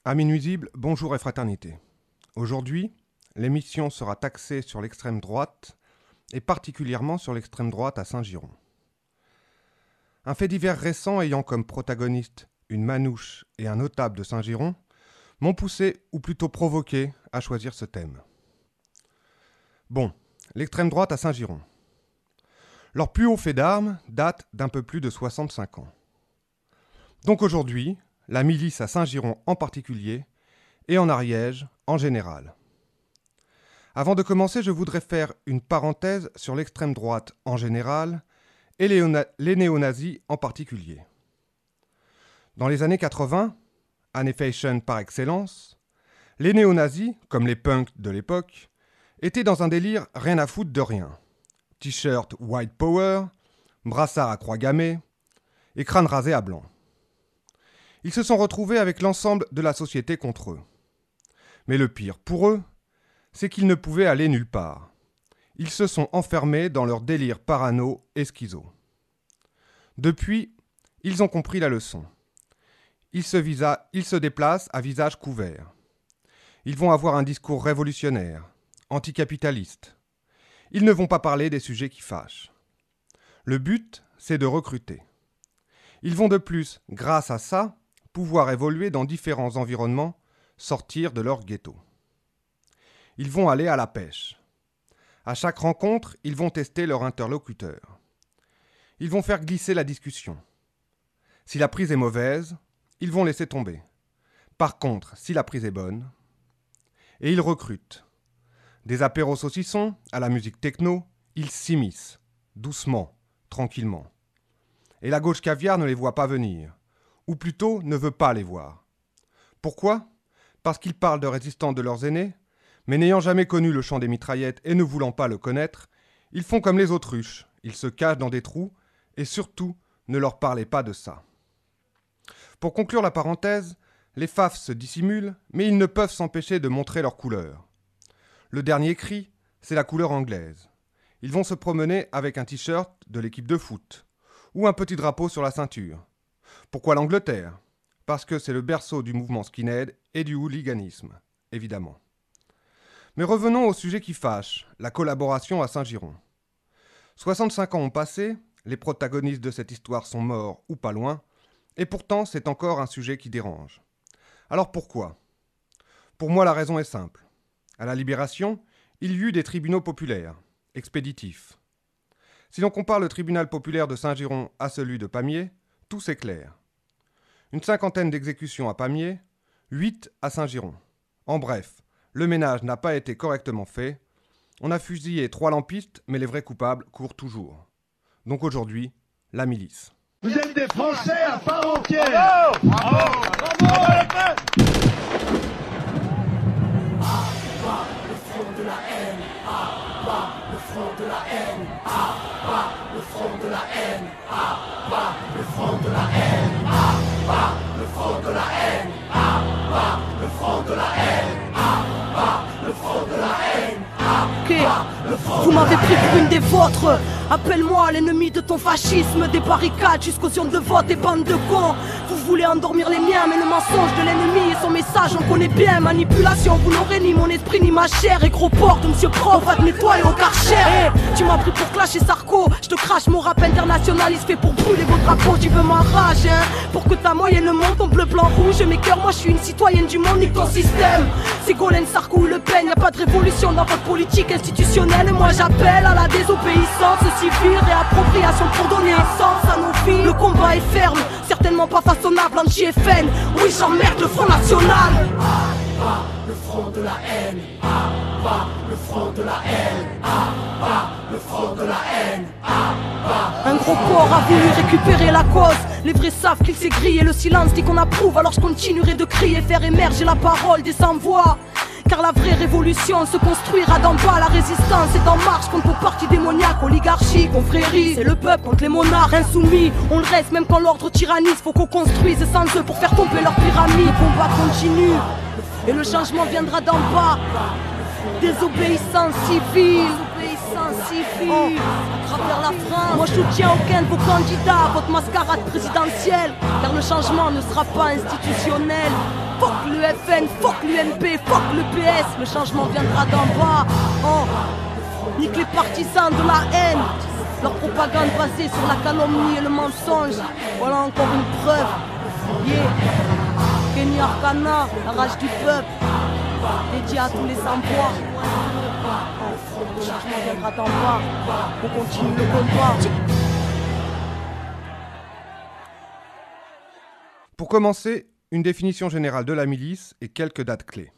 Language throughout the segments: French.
Amis nuisibles, bonjour et fraternité. Aujourd'hui, l'émission sera axée sur l'extrême droite et particulièrement sur l'extrême droite à Saint-Girons. Un fait divers récent ayant comme protagoniste une manouche et un notable de Saint-Girons m'ont poussé, ou plutôt provoqué, à choisir ce thème. Bon, l'extrême droite à Saint-Girons. Leur plus haut fait d'armes date d'un peu plus de 65 ans. Donc aujourd'hui, la milice à Saint-Girons en particulier, et en Ariège en général. Avant de commencer, je voudrais faire une parenthèse sur l'extrême droite en général et les néo-nazis en particulier. Dans les années 80, année fashion par excellence, les néo-nazis, comme les punks de l'époque, étaient dans un délire rien à foutre de rien. T-shirt white power, brassard à croix gammée et crâne rasé à blanc. Ils se sont retrouvés avec l'ensemble de la société contre eux. Mais le pire pour eux, c'est qu'ils ne pouvaient aller nulle part. Ils se sont enfermés dans leur délire parano et schizo. Depuis, ils ont compris la leçon. Ils se déplacent à visage couvert. Ils vont avoir un discours révolutionnaire, anticapitaliste. Ils ne vont pas parler des sujets qui fâchent. Le but, c'est de recruter. Ils vont de plus, grâce à ça, pouvoir évoluer dans différents environnements, sortir de leur ghetto. Ils vont aller à la pêche. À chaque rencontre, ils vont tester leur interlocuteur. Ils vont faire glisser la discussion. Si la prise est mauvaise, ils vont laisser tomber. Par contre, si la prise est bonne, et ils recrutent. Des apéros saucissons à la musique techno, ils s'immiscent, doucement, tranquillement. Et la gauche caviar ne les voit pas venir. Ou plutôt ne veut pas les voir. Pourquoi ? Parce qu'ils parlent de résistance de leurs aînés, mais n'ayant jamais connu le chant des mitraillettes et ne voulant pas le connaître, ils font comme les autruches, ils se cachent dans des trous, et surtout, ne leur parlez pas de ça. Pour conclure la parenthèse, les fafs se dissimulent, mais ils ne peuvent s'empêcher de montrer leur couleur. Le dernier cri, c'est la couleur anglaise. Ils vont se promener avec un t-shirt de l'équipe de foot, ou un petit drapeau sur la ceinture. Pourquoi l'Angleterre ? Parce que c'est le berceau du mouvement skinhead et du hooliganisme, évidemment. Mais revenons au sujet qui fâche, la collaboration à Saint-Girons. 65 ans ont passé, les protagonistes de cette histoire sont morts ou pas loin, et pourtant c'est encore un sujet qui dérange. Alors pourquoi ? Pour moi la raison est simple. À la Libération, il y eut des tribunaux populaires, expéditifs. Si l'on compare le tribunal populaire de Saint-Girons à celui de Pamiers, tout s'éclaire. Une 50aine d'exécutions à Pamiers, 8 à Saint-Girons. En bref, le ménage n'a pas été correctement fait. On a fusillé 3 lampistes, mais les vrais coupables courent toujours. Donc aujourd'hui, la milice. Vous êtes des Français à part entière. Bravo, bravo, bravo. Le front de la haine, le front de la haine, le front de la haine, le front de la haine, le front de la haine, le front de la haine, le front de la haine. Ok, vous m'avez pris pour une des vôtres. Appelle-moi l'ennemi de ton fascisme. Des barricades jusqu'aux urnes de vote, des bandes de cons. Vous voulez endormir les miens, mais le mensonge de l'ennemi et son message on connaît bien. Manipulation, vous n'aurez ni mon esprit ni ma chair. Et gros porte, monsieur prof, va te nettoyer au karcher. Hey, tu m'as pris pour clasher Sarko. Je te crache mon rap internationaliste fait pour brûler vos drapeaux. Tu veux ma rage, hein, pour que ta moyenne monte en bleu, blanc, rouge. Mes cœurs, moi je suis une citoyenne du monde, nique ton système. Ségolène, Sarko ou Le Pen, y'a pas de révolution dans votre politique institutionnelle. Et moi j'appelle à la désobéissance civile, réappropriation pour donner un sens à nos vies. Le combat est ferme, certainement pas façonnable anti-FN. Oui, j'emmerde le Front National. Le front de la haine, le front de la haine, le front de la haine. Un gros porc a voulu récupérer la cause. Les vrais savent qu'il s'est grillé, le silence dit qu'on approuve. Alors je continuerai de crier, faire émerger la parole des sans-voix. Car la vraie révolution se construira d'en bas. La résistance est en marche contre vos partis démoniaques, oligarchie, confrérie. C'est le peuple contre les monarques insoumis. On le reste même quand l'ordre tyrannise. Faut qu'on construise sans eux pour faire tomber leur pyramide. Le combat continue et le changement viendra d'en bas. Désobéissance civile, à travers la France. Moi je soutiens aucun de vos candidats, votre mascarade présidentielle. Car le changement ne sera pas institutionnel. fuck le FN, fuck l'UNP, fuck le PS, le changement viendra d'en bas. Oh, nique les partisans de la haine, leur propagande basée sur la calomnie et le mensonge. Voilà encore une preuve. Yeah, Kenny Arcana, la rage du peuple, dédié à tous les sans-voix. Oh, le changement viendra d'en bas, on continue le combat. Pour commencer, une définition générale de la milice et quelques dates clés.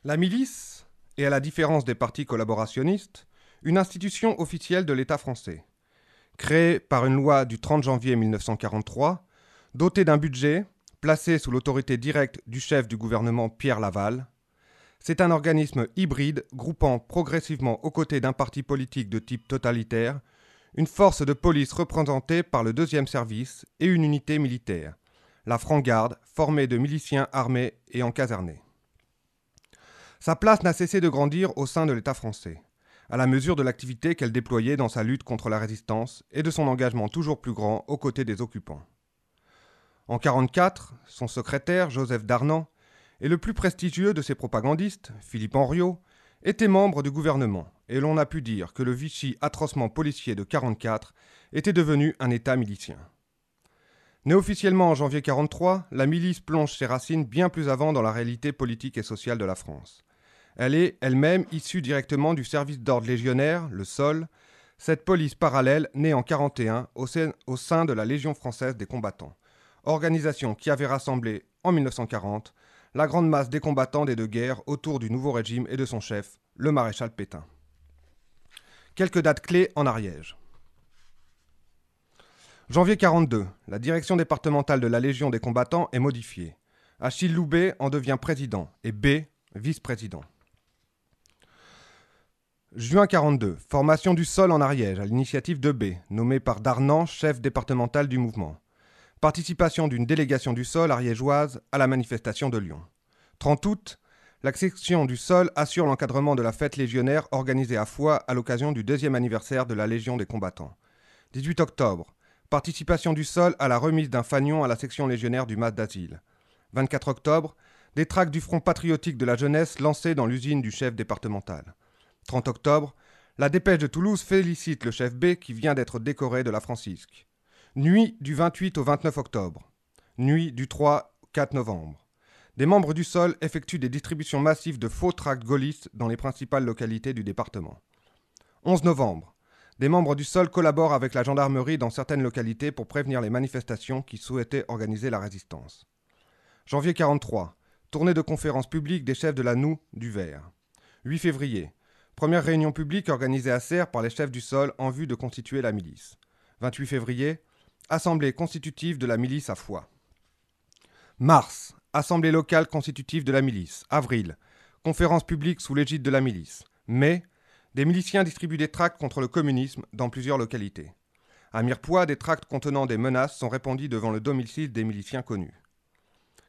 La milice est, à la différence des partis collaborationnistes, une institution officielle de l'État français. Créée par une loi du 30 janvier 1943, dotée d'un budget, placée sous l'autorité directe du chef du gouvernement Pierre Laval, c'est un organisme hybride groupant progressivement aux côtés d'un parti politique de type totalitaire, une force de police représentée par le deuxième service et une unité militaire, la franc-garde, formée de miliciens armés et encasernés. Sa place n'a cessé de grandir au sein de l'État français, à la mesure de l'activité qu'elle déployait dans sa lutte contre la résistance et de son engagement toujours plus grand aux côtés des occupants. En 1944, son secrétaire, Joseph Darnan, et le plus prestigieux de ses propagandistes, Philippe Henriot, était membre du gouvernement, et l'on a pu dire que le Vichy atrocement policier de 1944 était devenu un État milicien. Née officiellement en janvier 1943, la milice plonge ses racines bien plus avant dans la réalité politique et sociale de la France. Elle est elle-même issue directement du service d'ordre légionnaire, le SOL, cette police parallèle née en 1941 au sein de la Légion française des combattants, organisation qui avait rassemblé, en 1940, la grande masse des combattants des deux guerres autour du nouveau régime et de son chef, le maréchal Pétain. Quelques dates clés en Ariège. Janvier 1942, la direction départementale de la Légion des combattants est modifiée. Achille Loubet en devient président et B, vice-président. Juin 1942, formation du SOL en Ariège à l'initiative de B, nommé par Darnan, chef départemental du mouvement. Participation d'une délégation du SOL ariégeoise à la manifestation de Lyon. 30 août, la section du SOL assure l'encadrement de la fête légionnaire organisée à Foix à l'occasion du 2e anniversaire de la Légion des combattants. 18 octobre, participation du SOL à la remise d'un fanion à la section légionnaire du Mas d'Asile. 24 octobre, des tracts du Front patriotique de la jeunesse lancés dans l'usine du chef départemental. 30 octobre, la dépêche de Toulouse félicite le chef B qui vient d'être décoré de la Francisque. Nuit du 28 au 29 octobre. Nuit du 3 au 4 novembre. Des membres du SOL effectuent des distributions massives de faux tracts gaullistes dans les principales localités du département. 11 novembre. Des membres du SOL collaborent avec la gendarmerie dans certaines localités pour prévenir les manifestations qui souhaitaient organiser la résistance. Janvier 1943. Tournée de conférences publiques des chefs de la Noue du Vert. 8 février. Première réunion publique organisée à Serres par les chefs du SOL en vue de constituer la milice. 28 février. Assemblée constitutive de la milice à Foix. Mars. Assemblée locale constitutive de la milice. Avril. Conférence publique sous l'égide de la milice. Mai. Des miliciens distribuent des tracts contre le communisme dans plusieurs localités. À Mirepoix, des tracts contenant des menaces sont répandus devant le domicile des miliciens connus.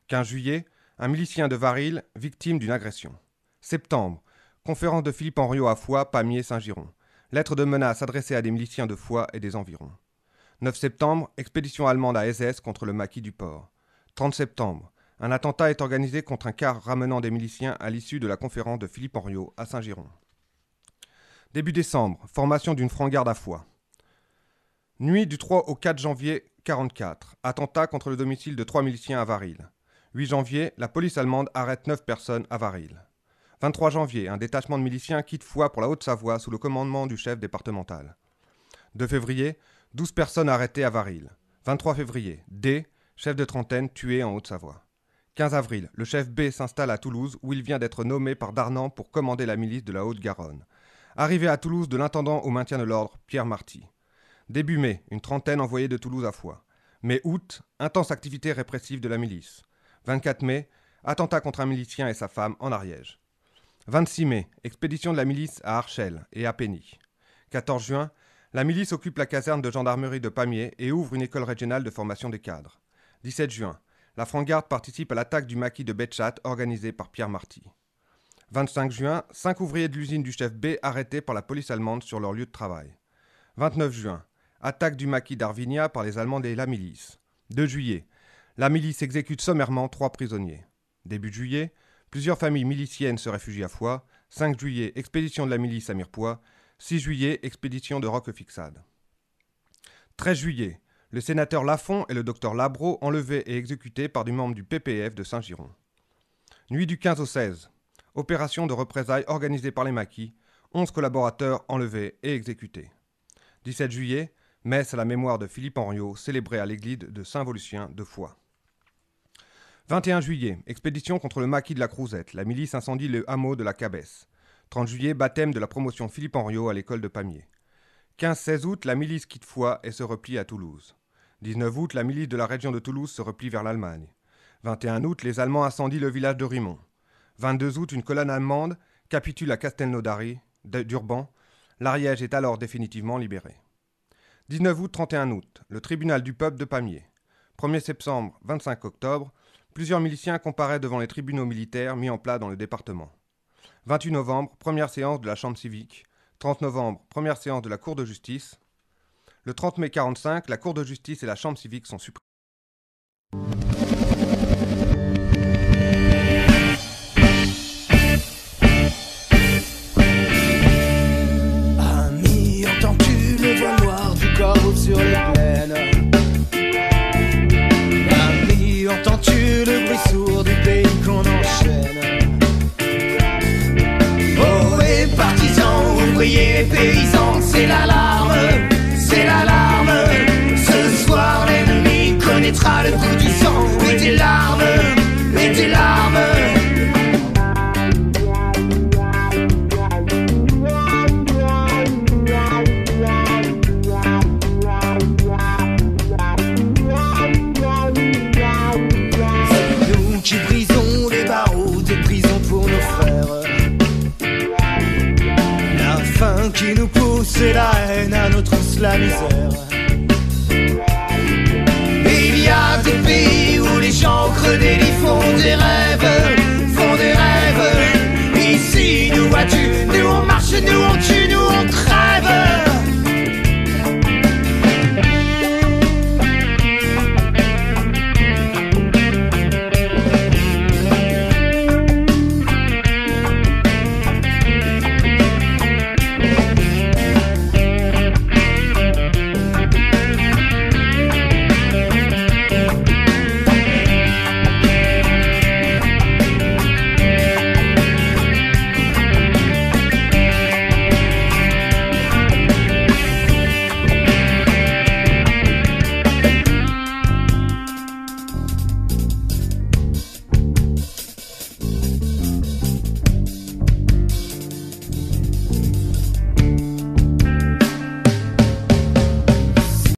15 juillet, un milicien de Varilhes, victime d'une agression. Septembre, conférence de Philippe Henriot à Foix, Pamiers, Saint-Giron. Lettre de menace adressée à des miliciens de Foix et des environs. 9 septembre, expédition allemande à SS contre le maquis du port. 30 septembre, un attentat est organisé contre un car ramenant des miliciens à l'issue de la conférence de Philippe Henriot à Saint-Giron. Début décembre, formation d'une franc-garde à Foix. Nuit du 3 au 4 janvier 1944, attentat contre le domicile de 3 miliciens à Varilhes. 8 janvier, la police allemande arrête 9 personnes à Varilhes. 23 janvier, un détachement de miliciens quitte Foix pour la Haute-Savoie sous le commandement du chef départemental. 2 février, 12 personnes arrêtées à Varilhes. 23 février, D, chef de trentaine, tué en Haute-Savoie. 15 avril, le chef B s'installe à Toulouse où il vient d'être nommé par Darnan pour commander la milice de la Haute-Garonne. Arrivé à Toulouse de l'intendant au maintien de l'ordre, Pierre Marty. Début mai, une trentaine envoyée de Toulouse à Foix. Mai-août, intense activité répressive de la milice. 24 mai, attentat contre un milicien et sa femme en Ariège. 26 mai, expédition de la milice à Archel et à Pény. 14 juin, la milice occupe la caserne de gendarmerie de Pamiers et ouvre une école régionale de formation des cadres. 17 juin, la franc-garde participe à l'attaque du maquis de Betchat organisée par Pierre Marty. 25 juin, 5 ouvriers de l'usine du chef B arrêtés par la police allemande sur leur lieu de travail. 29 juin, attaque du maquis d'Arvinia par les Allemands et la milice. 2 juillet, la milice exécute sommairement 3 prisonniers. Début juillet, plusieurs familles miliciennes se réfugient à Foix. 5 juillet, expédition de la milice à Mirepoix. 6 juillet, expédition de Roquefixade. 13 juillet, le sénateur Lafont et le docteur Labro enlevés et exécutés par des membres du PPF de Saint-Giron. Nuit du 15 au 16, opération de représailles organisée par les maquis. 11 collaborateurs enlevés et exécutés. 17 juillet, messe à la mémoire de Philippe Henriot, célébrée à l'église de Saint-Volusien de Foix. 21 juillet, expédition contre le maquis de la Crouzette. La milice incendie le hameau de la Cabesse. 30 juillet, baptême de la promotion Philippe Henriot à l'école de Pamiers. 15-16 août, la milice quitte Foix et se replie à Toulouse. 19 août, la milice de la région de Toulouse se replie vers l'Allemagne. 21 août, les Allemands incendient le village de Rimont. 22 août, une colonne allemande capitule à Castelnaudary, d'Urban. L'Ariège est alors définitivement libéré. 19 août, 31 août, le tribunal du peuple de Pamiers. 1er septembre, 25 octobre, plusieurs miliciens comparaissent devant les tribunaux militaires mis en place dans le département. 28 novembre, première séance de la chambre civique. 30 novembre, première séance de la cour de justice. Le 30 mai 45, la cour de justice et la chambre civique sont supprimées. Ami, entends-tu le voile noir du corbeau sur les plaines? Ami, entends-tu le bruit sourd du pays qu'on enchaîne? Oh, et partisans, ouvriers, paysans, c'est l'alarme, c'est l'alarme. Ce soir, l'ennemi connaîtra le coup du sang. Et tes larmes, et tes larmes. Qui brisons les barreaux des prisons pour nos frères. La faim qui nous pousse et la haine à nos trousses la misère.